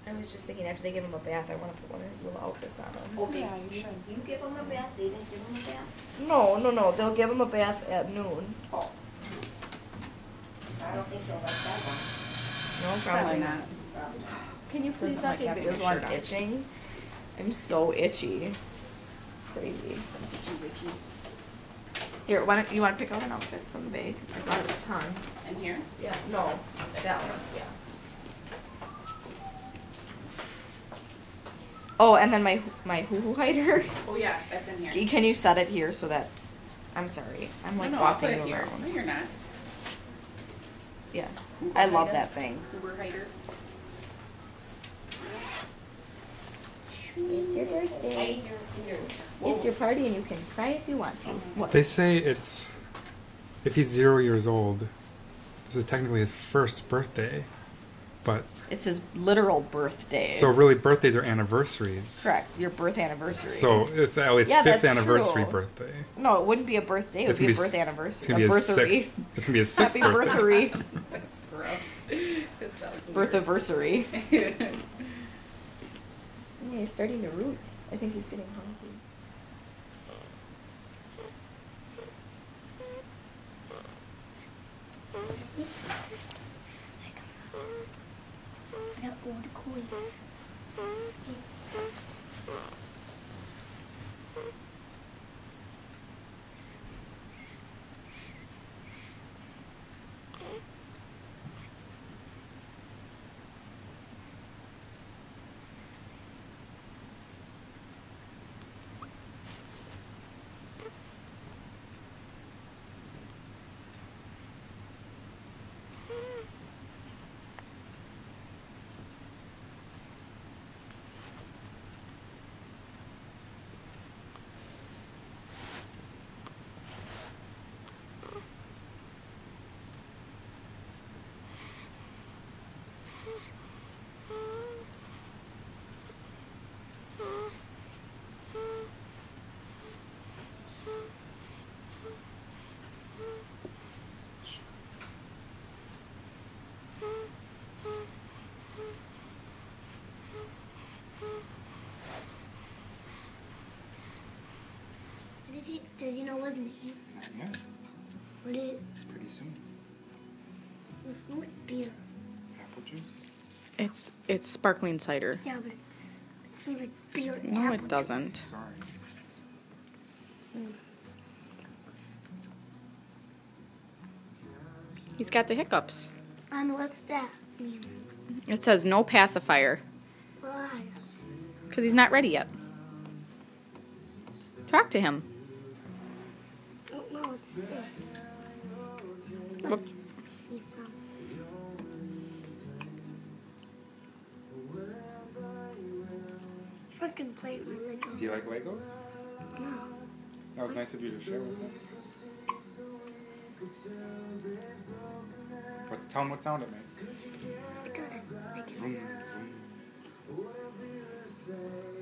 I was just thinking after they give him a bath, I want to put one of his little outfits on him. Oh, Yeah, you should. You give him a bath? They didn't give him a bath? No. They'll give him a bath at noon. Oh. I don't think they'll like that one. No, Probably not. Probably not. Can you please Doesn't not like take having videos his while shirt I'm on. itching? I'm so itchy. It's crazy. Itchy, witchy. Here, why don't you want to pick out an outfit from the bag? I brought a ton. In here? Yeah, no, that one, yeah. Oh, and then my hoo-hoo hider. Oh yeah, that's in here. Can you set it here so that, I'm sorry, I'm like I'll bossing put you it here. around. No, you're not. Yeah, Hoover I love hider. that thing. Hoover hider. It's your birthday. It's your party and you can cry if you want to. What? They say it's, if he's 0 years old, this is technically his first birthday, but It's his literal birthday. so really birthdays are anniversaries. Correct, your birth anniversary. So it's Elliot's Yeah, fifth that's anniversary true. birthday. No, it wouldn't be a birthday. It would It's be a gonna be birth s- anniversary. It's gonna A be his birthery. sixth. It's gonna be his sixth Happy birthday. birthery. That's gross. That sounds Birth weird. anniversary. Yeah, he's starting to root. I think he's getting hungry. I got old coins. Does he know his name? Yeah, What is it? pretty soon. It smells like beer. Apple juice. It's sparkling cider. Yeah, but it smells like beer. and No, apple it doesn't. Sorry. He's got the hiccups. juice. And what's that mean? It says no pacifier Why? because he's not ready yet. Talk to him. I don't know. It's sick. Look. He found. Freaking play with my Lego. Does he like Legos? No. That was nice of you to share with him. Tell him what sound it makes. It doesn't make it. Vroom, vroom.